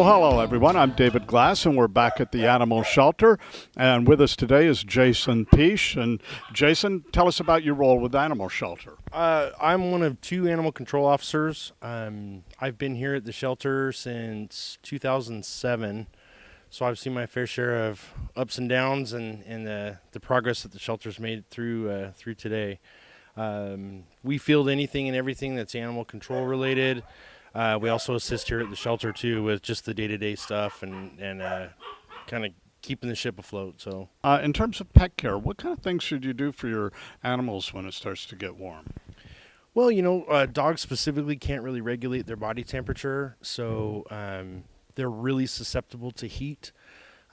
Well, hello, everyone. I'm David Glass, and we're back at the animal shelter. And with us today is Jason Peace. And Jason, tell us about your role with the animal shelter. I'm one of two animal control officers. I've been here at the shelter since 2007, so I've seen my fair share of ups and downs and the progress that the shelter's made through today. We field anything and everything that's animal control related. We also assist here at the shelter too with just the day-to-day stuff and kind of keeping the ship afloat. So, in terms of pet care, what kind of things should you do for your animals when it starts to get warm? Well, dogs specifically can't really regulate their body temperature, so they're really susceptible to heat.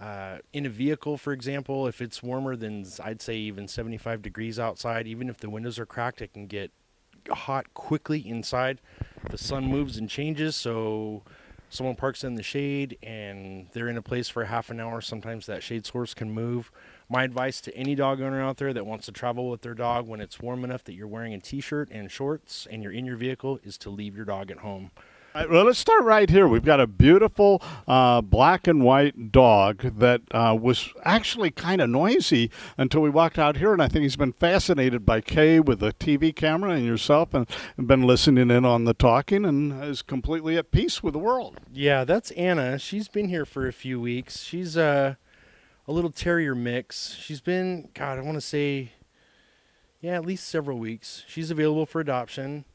In a vehicle, for example, if it's warmer than, I'd say, even 75 degrees outside, even if the windows are cracked, it can get hot quickly inside. The sun moves and changes, so someone parks in the shade and they're in a place for half an hour. Sometimes that shade source can move. My advice to any dog owner out there that wants to travel with their dog when it's warm enough that you're wearing a t-shirt and shorts and you're in your vehicle is to leave your dog at home. All right, well, let's start right here. We've got a beautiful black and white dog that was actually kind of noisy until we walked out here, and I think he's been fascinated by Kaye with the TV camera and yourself and been listening in on the talking and is completely at peace with the world. Yeah, that's Anna. She's been here for a few weeks. She's a little terrier mix. She's been, I want to say, at least several weeks. She's available for adoption.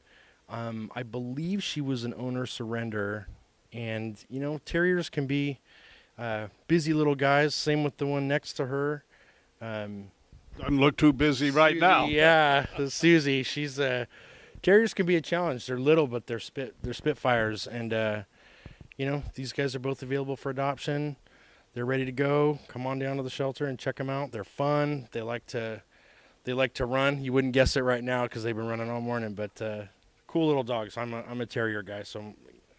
I believe she was an owner surrender, and terriers can be busy little guys. Same with the one next to her. Doesn't look too busy right Susie, now. Yeah, Susie. She's terriers can be a challenge. They're little, but they're spitfires, and these guys are both available for adoption. They're ready to go. Come on down to the shelter and check them out. They're fun. They like to run. You wouldn't guess it right now because they've been running all morning, but. Cool little dogs. I'm a terrier guy, so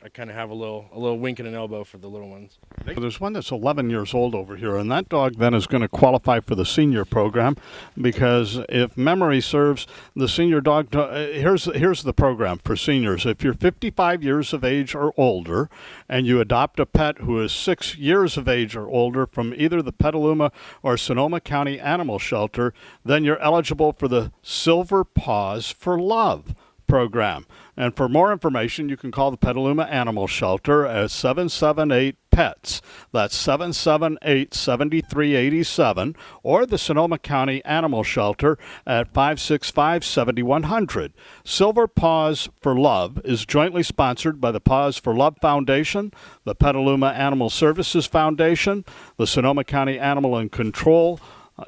I kind of have a little wink and an elbow for the little ones. There's one that's 11 years old over here, and that dog then is going to qualify for the senior program because if memory serves, the senior dog, here's the program for seniors. If you're 55 years of age or older and you adopt a pet who is 6 years of age or older from either the Petaluma or Sonoma County Animal Shelter, then you're eligible for the Silver Paws for Love program. And for more information, you can call the Petaluma Animal Shelter at 778-PETS. That's 778-7387, or the Sonoma County Animal Shelter at 565-7100. Silver Paws for Love is jointly sponsored by the Paws for Love Foundation, the Petaluma Animal Services Foundation, the Sonoma County Animal and Control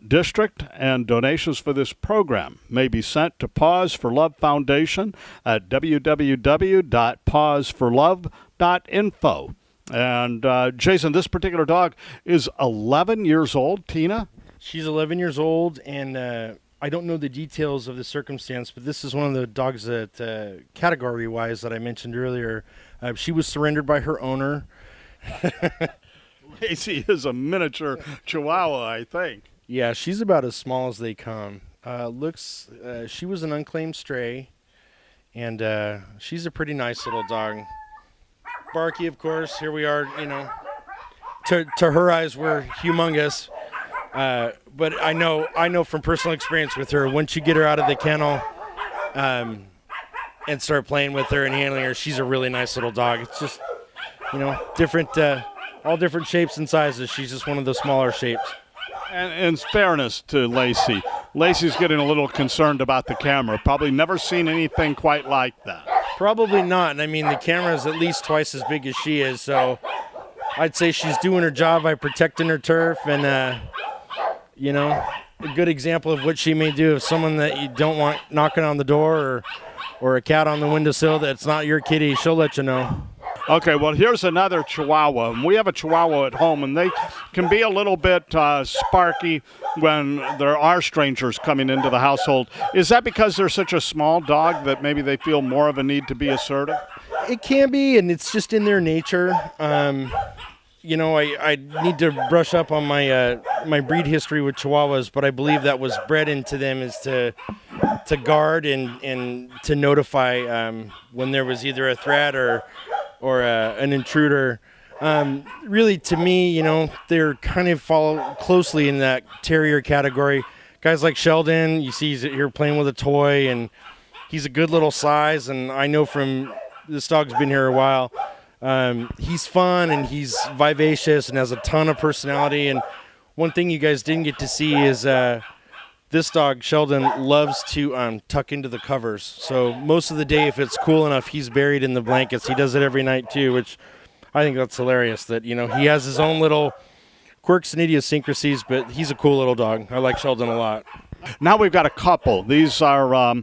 District, and donations for this program may be sent to Paws for Love Foundation at www.pawsforlove.info. And Jason, this particular dog is 11 years old. Tina? She's 11 years old, and I don't know the details of the circumstance, but this is one of the dogs that, category-wise, that I mentioned earlier. She was surrendered by her owner. Lacey is a miniature Chihuahua, I think. Yeah, she's about as small as they come. She was an unclaimed stray, and she's a pretty nice little dog. Barky, of course. Here we are, to her eyes, we're humongous. But I know from personal experience with her, once you get her out of the kennel and start playing with her and handling her, she's a really nice little dog. It's just, different, all different shapes and sizes. She's just one of the smaller shapes. And in fairness to Lacey, Lacey's getting a little concerned about the camera. Probably never seen anything quite like that. Probably not. And I mean, the camera is at least twice as big as she is. So I'd say she's doing her job by protecting her turf. And, a good example of what she may do if someone that you don't want knocking on the door or a cat on the windowsill that's not your kitty, she'll let you know. Okay, well, here's another Chihuahua. We have a Chihuahua at home, and they can be a little bit sparky when there are strangers coming into the household. Is that because they're such a small dog that maybe they feel more of a need to be assertive? It can be, and it's just in their nature. I need to brush up on my breed history with Chihuahuas, but I believe that was bred into them is to guard and to notify when there was either a threat or an intruder. Really, to me, they're kind of fall closely in that terrier category. Guys like Sheldon, you see he's here playing with a toy, and he's a good little size. And I know from this dog's been here a while. He's fun and he's vivacious and has a ton of personality. And one thing you guys didn't get to see is this dog, Sheldon, loves to tuck into the covers. So most of the day, if it's cool enough, he's buried in the blankets. He does it every night too, which I think that's hilarious that, he has his own little quirks and idiosyncrasies, but he's a cool little dog. I like Sheldon a lot. Now we've got a couple. These are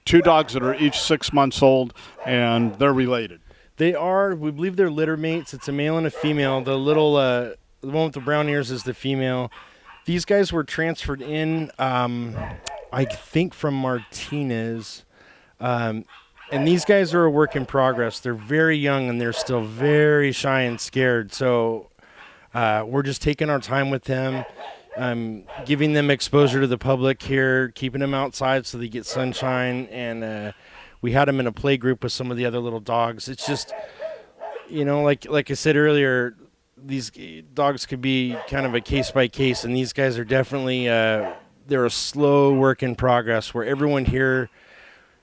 two dogs that are each 6 months old, and they're related. They are. We believe they're litter mates. It's a male and a female. The little, the one with the brown ears is the female. These guys were transferred in, I think, from Martinez. And these guys are a work in progress. They're very young, and they're still very shy and scared. So we're just taking our time with them, giving them exposure to the public here, keeping them outside so they get sunshine. And we had them in a play group with some of the other little dogs. It's just, like I said earlier, these dogs could be kind of a case by case, and these guys are definitely they're a slow work in progress where everyone here,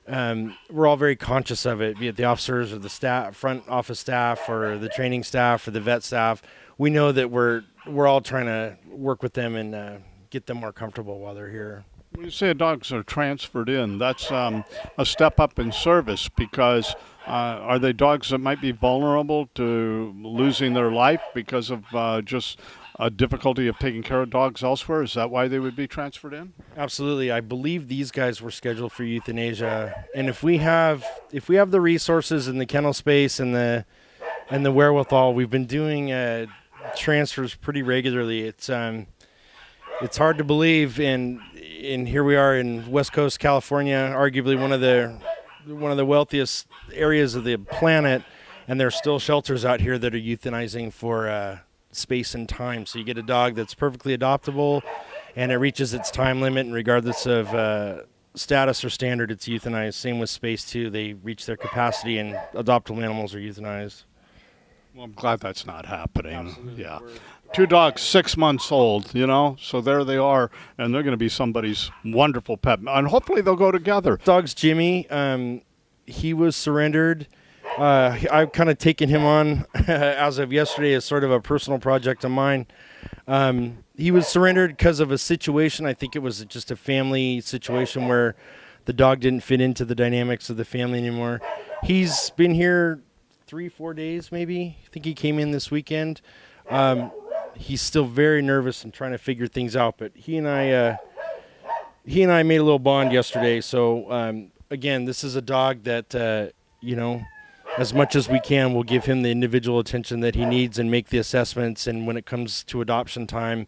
we're all very conscious of it, be it the officers or the staff, front office staff, or the training staff or the vet staff. We know that we're all trying to work with them and get them more comfortable while they're here. When you say dogs are transferred in, that's a step up in service, because are they dogs that might be vulnerable to losing their life because of just a difficulty of taking care of dogs elsewhere? Is that why they would be transferred in? Absolutely. I believe these guys were scheduled for euthanasia, and if we have the resources and the kennel space and the wherewithal, we've been doing transfers pretty regularly. It's hard to believe, and here we are in West Coast California, arguably one of the wealthiest areas of the planet, and there's still shelters out here that are euthanizing for space and time. So you get a dog that's perfectly adoptable, and it reaches its time limit, and regardless of status or standard, it's euthanized. Same with space too. They reach their capacity, and adoptable animals are euthanized. Well, I'm glad that's not happening. Absolutely. Yeah. Two dogs, 6 months old, so there they are, and they're going to be somebody's wonderful pet, and hopefully they'll go together. Dog's Jimmy. He was surrendered. I've kind of taken him on as of yesterday as sort of a personal project of mine. He was surrendered because of a situation. I think it was just a family situation where the dog didn't fit into the dynamics of the family anymore. He's been here 3-4 days maybe. I think he came in this weekend. He's still very nervous and trying to figure things out, but he and I made a little bond yesterday. So again, this is a dog that as much as we can, we'll give him the individual attention that he needs and make the assessments, and when it comes to adoption time,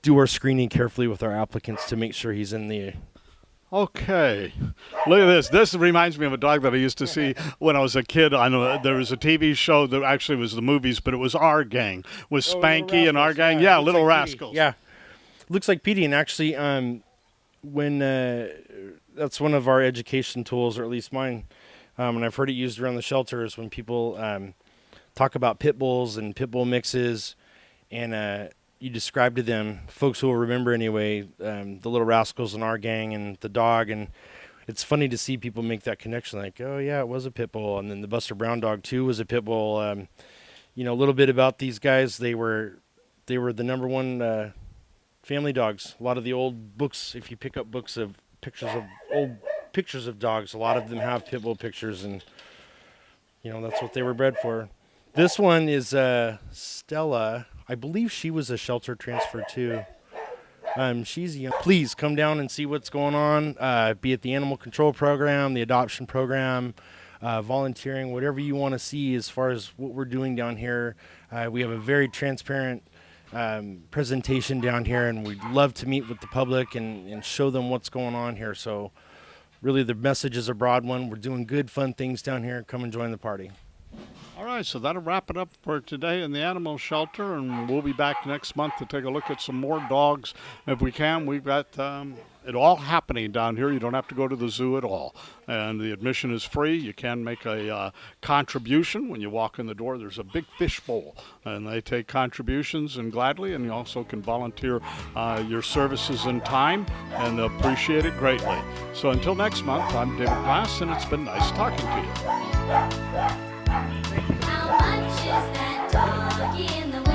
do our screening carefully with our applicants to make sure he's in the... Okay, look at this. This reminds me of a dog that I used to see when I was a kid. I know there was a TV show that actually was the movies, but it was Our Gang, with Spanky and Our Gang. Yeah, Little Rascals. Yeah, looks like Petey. And actually, when that's one of our education tools, or at least mine, and I've heard it used around the shelters when people talk about pit bulls and pit bull mixes, and you describe to them, folks who will remember anyway, the Little Rascals and Our Gang and the dog. And it's funny to see people make that connection, like, oh yeah, it was a pit bull. And then the Buster Brown dog too was a pit bull. A little bit about these guys. They were the number one family dogs. A lot of the old books, if you pick up books of old pictures of dogs, a lot of them have pit bull pictures, and that's what they were bred for. This one is Stella. I believe she was a shelter transfer too. She's young. Please come down and see what's going on, be it the animal control program, the adoption program, volunteering, whatever you want to see as far as what we're doing down here. We have a very transparent presentation down here, and we'd love to meet with the public and show them what's going on here. So really the message is a broad one. We're doing good, fun things down here. Come and join the party. All right, so that'll wrap it up for today in the animal shelter, and we'll be back next month to take a look at some more dogs if we can. We've got it all happening down here. You don't have to go to the zoo at all. And the admission is free. You can make a contribution when you walk in the door. There's a big fish bowl, and they take contributions and gladly, and you also can volunteer your services and time, and they'll appreciate it greatly. So until next month, I'm David Glass, and it's been nice talking to you. How much is that doggy in the